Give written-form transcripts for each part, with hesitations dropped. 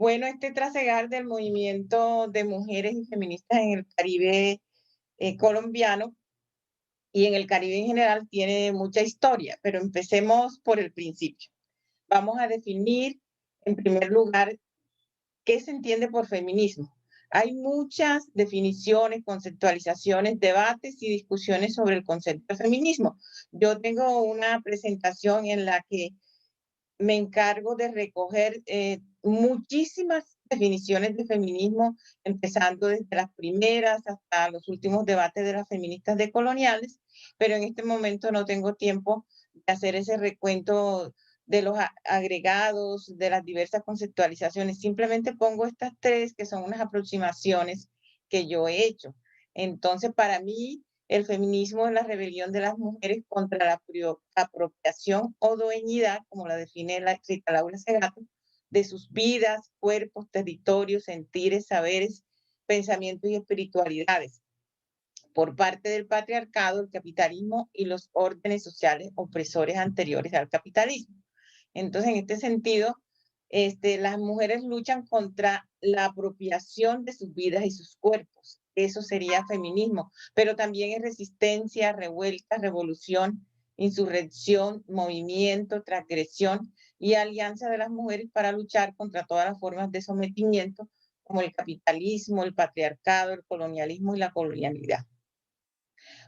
Bueno, este trasegar del movimiento de mujeres y feministas en el Caribe colombiano y en el Caribe en general tiene mucha historia, pero empecemos por el principio. Vamos a definir, en primer lugar, qué se entiende por feminismo. Hay muchas definiciones, conceptualizaciones, debates y discusiones sobre el concepto de feminismo. Yo tengo una presentación en la que me encargo de recoger muchísimas definiciones de feminismo, empezando desde las primeras hasta los últimos debates de las feministas decoloniales, pero en este momento no tengo tiempo de hacer ese recuento de los agregados, de las diversas conceptualizaciones. Simplemente pongo estas tres que son unas aproximaciones que yo he hecho. Entonces, para mí, el feminismo es la rebelión de las mujeres contra la apropiación o dueñidad, como la define la escrita Laura Segato, de sus vidas, cuerpos, territorios, sentires, saberes, pensamientos y espiritualidades por parte del patriarcado, el capitalismo y los órdenes sociales opresores anteriores al capitalismo. Entonces, en este sentido, las mujeres luchan contra la apropiación de sus vidas y sus cuerpos. Eso sería feminismo, pero también es resistencia, revuelta, revolución, insurrección, movimiento, transgresión y alianza de las mujeres para luchar contra todas las formas de sometimiento, como el capitalismo, el patriarcado, el colonialismo y la colonialidad.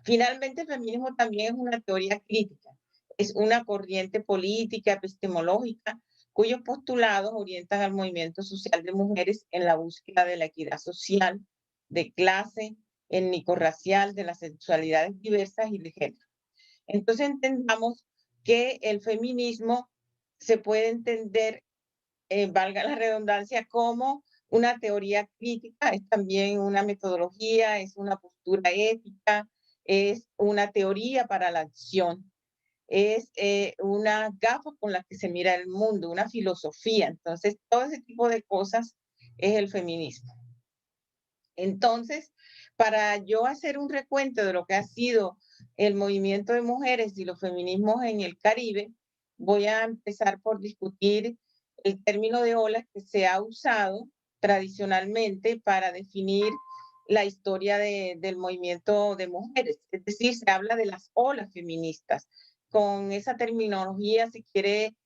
Finalmente, el feminismo también es una teoría crítica, es una corriente política, epistemológica, cuyos postulados orientan al movimiento social de mujeres en la búsqueda de la equidad social, de clase, étnico-racial, de las sexualidades diversas y de género. Entonces entendamos que el feminismo se puede entender, valga la redundancia, como una teoría crítica, es también una metodología, es una postura ética, es una teoría para la acción, es una gafa con la que se mira el mundo, una filosofía. Entonces, todo ese tipo de cosas es el feminismo. Entonces, para yo hacer un recuento de lo que ha sido el movimiento de mujeres y los feminismos en el Caribe, voy a empezar por discutir el término de olas que se ha usado tradicionalmente para definir la historia del movimiento de mujeres. Es decir, se habla de las olas feministas. Con esa terminología se quiere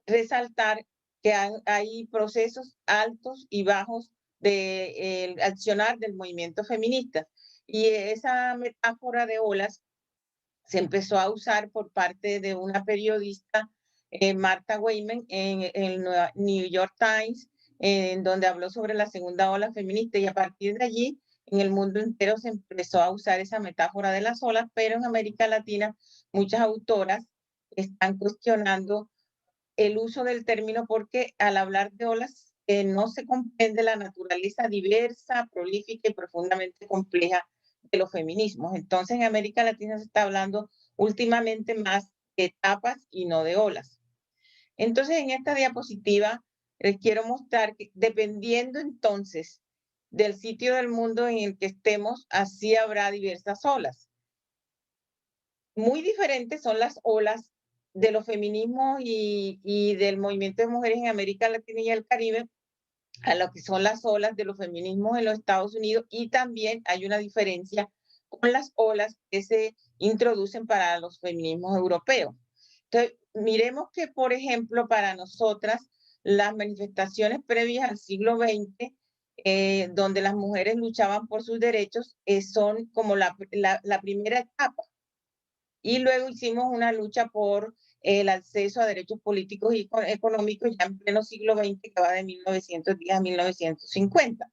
resaltar que hay procesos altos y bajos de accionar del movimiento feminista. Y esa metáfora de olas se empezó a usar por parte de una periodista, Martha Wayman, en el New York Times, en donde habló sobre la segunda ola feminista, y a partir de allí en el mundo entero se empezó a usar esa metáfora de las olas, pero en América Latina muchas autoras están cuestionando el uso del término porque al hablar de olas no se comprende la naturaleza diversa, prolífica y profundamente compleja de los feminismos. Entonces en América Latina se está hablando últimamente más de etapas y no de olas. Entonces en esta diapositiva les quiero mostrar que dependiendo entonces del sitio del mundo en el que estemos, así habrá diversas olas. Muy diferentes son las olas de los feminismos y del movimiento de mujeres en América Latina y el Caribe a lo que son las olas de los feminismos en los Estados Unidos, y también hay una diferencia con las olas que se introducen para los feminismos europeos. Entonces, miremos que, por ejemplo, para nosotras, las manifestaciones previas al siglo XX, donde las mujeres luchaban por sus derechos, son como la primera etapa, y luego hicimos una lucha por el acceso a derechos políticos y económicos ya en pleno siglo XX, que va de 1910 a 1950.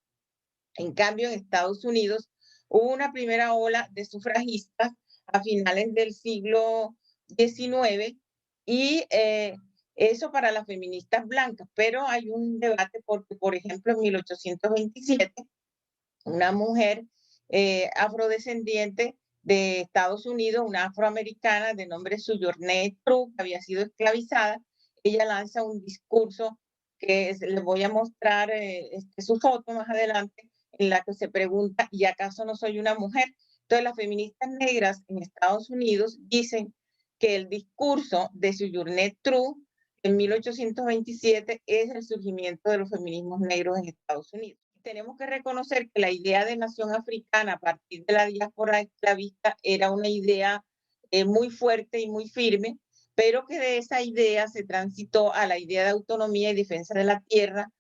En cambio, en Estados Unidos hubo una primera ola de sufragistas a finales del siglo XIX, y eso para las feministas blancas, pero hay un debate porque, por ejemplo, en 1827, una mujer afrodescendiente de Estados Unidos, una afroamericana de nombre Sojourner Truth, que había sido esclavizada. Ella lanza un discurso que les voy a mostrar su foto más adelante, en la que se pregunta, ¿y acaso no soy una mujer? Entonces, las feministas negras en Estados Unidos dicen que el discurso de Sojourner Truth en 1827 es el surgimiento de los feminismos negros en Estados Unidos. Tenemos que reconocer que la idea de nación africana a partir de la diáspora esclavista era una idea muy fuerte y muy firme, pero que de esa idea se transitó a la idea de autonomía y defensa de la tierra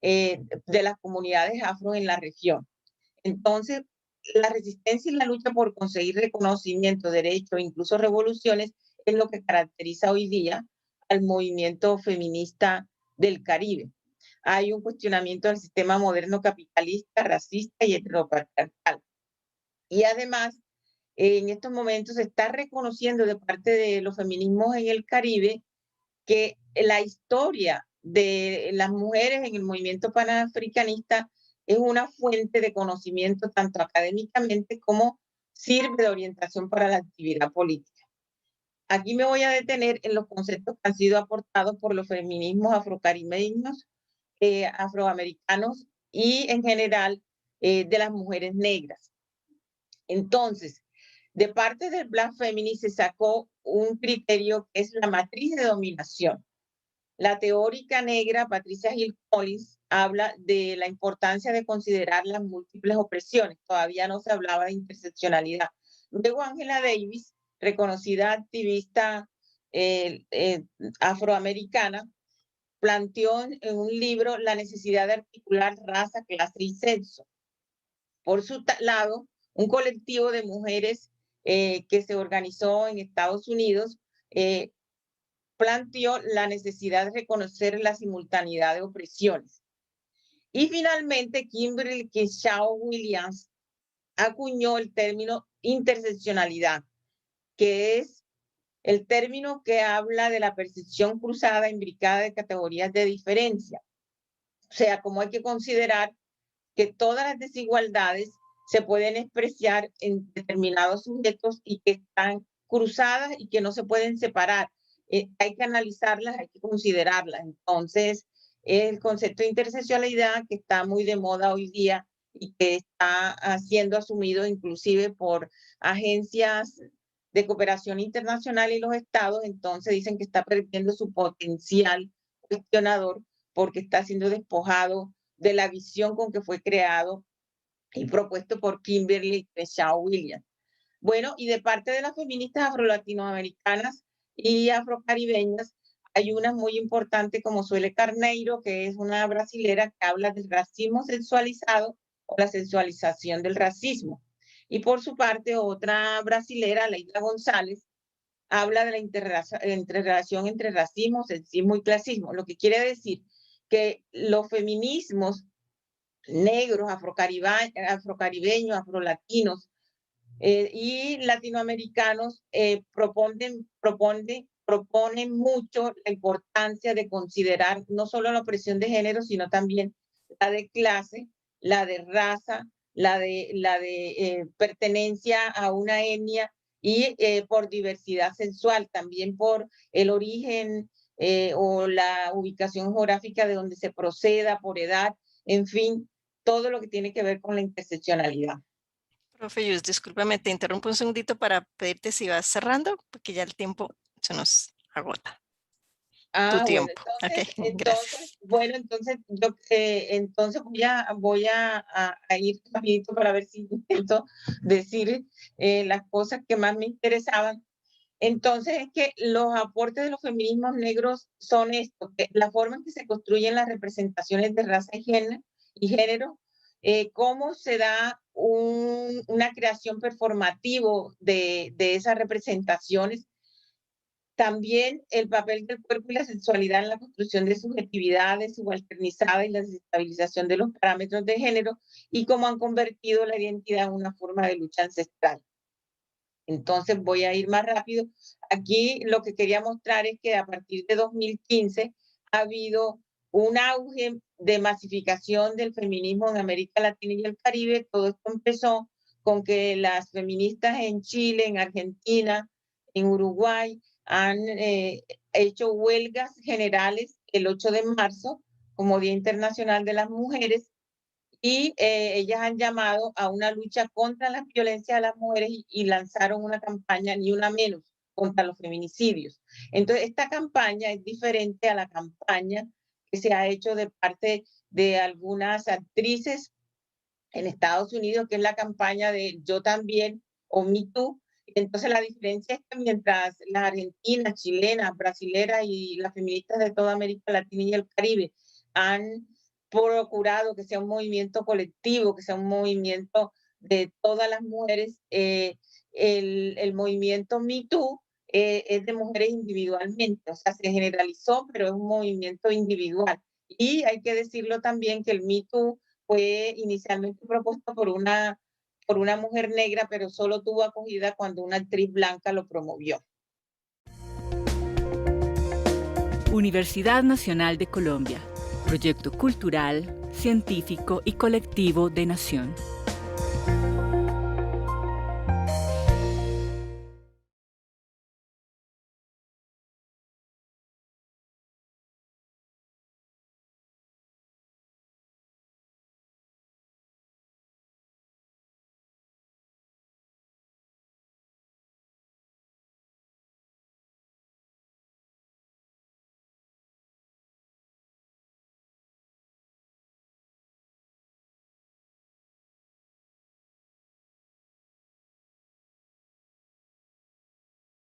de las comunidades afro en la región. Entonces, la resistencia y la lucha por conseguir reconocimiento, derechos, incluso revoluciones, es lo que caracteriza hoy día al movimiento feminista del Caribe. Hay un cuestionamiento del sistema moderno capitalista, racista y heteropatriarcal. Y además, en estos momentos se está reconociendo de parte de los feminismos en el Caribe que la historia de las mujeres en el movimiento panafricanista es una fuente de conocimiento tanto académicamente como sirve de orientación para la actividad política. Aquí me voy a detener en los conceptos que han sido aportados por los feminismos afrocaribeños, afroamericanos y en general de las mujeres negras. Entonces, de parte del Black Feminist se sacó un criterio que es la matriz de dominación. La teórica negra Patricia Hill Collins habla de la importancia de considerar las múltiples opresiones. Todavía no se hablaba de interseccionalidad. Luego Angela Davis, reconocida activista afroamericana, planteó en un libro la necesidad de articular raza, clase y sexo. Por su lado, un colectivo de mujeres que se organizó en Estados Unidos planteó la necesidad de reconocer la simultaneidad de opresiones. Y finalmente, Kimberly Crenshaw Williams acuñó el término interseccionalidad, que es el término que habla de la percepción cruzada imbricada de categorías de diferencia. O sea, como hay que considerar que todas las desigualdades se pueden expresar en determinados sujetos y que están cruzadas y que no se pueden separar. Hay que analizarlas, hay que considerarlas. Entonces, el concepto de interseccionalidad que está muy de moda hoy día y que está siendo asumido inclusive por agencias de cooperación internacional y los estados, entonces dicen que está perdiendo su potencial cuestionador porque está siendo despojado de la visión con que fue creado y propuesto por Kimberly Crenshaw Williams. Bueno, y de parte de las feministas afro-latinoamericanas y afrocaribeñas, hay una muy importante como Suele Carneiro, que es una brasilera que habla del racismo sexualizado o la sexualización del racismo. Y por su parte, otra brasilera, Leila González, habla de la interrelación entre racismo, sexismo y clasismo, lo que quiere decir que los feminismos negros, afrocaribeños, afrolatinos y latinoamericanos proponen mucho la importancia de considerar no solo la opresión de género, sino también la de clase, la de raza, la de pertenencia a una etnia y por diversidad sexual, también por el origen o la ubicación geográfica de donde se proceda, por edad, en fin, todo lo que tiene que ver con la interseccionalidad. Profe Yus, discúlpame, te interrumpo un segundito para pedirte si vas cerrando, porque ya el tiempo se nos agota. Tu Bueno, tiempo. Ok, gracias. bueno, entonces yo entonces voy a ir rapidito para ver si intento decir las cosas que más me interesaban. Entonces es que los aportes de los feminismos negros son estos, que la forma en que se construyen las representaciones de raza y género, cómo se da una creación performativo de esas representaciones. También el papel del cuerpo y la sexualidad en la construcción de subjetividades subalternizadas y la desestabilización de los parámetros de género y cómo han convertido la identidad en una forma de lucha ancestral. Entonces voy a ir más rápido. Aquí lo que quería mostrar es que a partir de 2015 ha habido un auge de masificación del feminismo en América Latina y el Caribe. Todo esto empezó con que las feministas en Chile, en Argentina, en Uruguay han hecho huelgas generales el 8 de marzo como Día Internacional de las Mujeres y ellas han llamado a una lucha contra la violencia de las mujeres y lanzaron una campaña Ni Una Menos, contra los feminicidios. Entonces, esta campaña es diferente a la campaña que se ha hecho de parte de algunas actrices en Estados Unidos, que es la campaña de Yo también o Me Too. Entonces, la diferencia es que mientras las argentinas, chilenas, brasileras y las feministas de toda América Latina y el Caribe han procurado que sea un movimiento colectivo, que sea un movimiento de todas las mujeres, el movimiento Me Too es de mujeres individualmente, o sea, se generalizó, pero es un movimiento individual. Y hay que decirlo también que el Me Too fue inicialmente propuesto por una mujer negra, pero solo tuvo acogida cuando una actriz blanca lo promovió. Universidad Nacional de Colombia, proyecto cultural, científico y colectivo de Nación.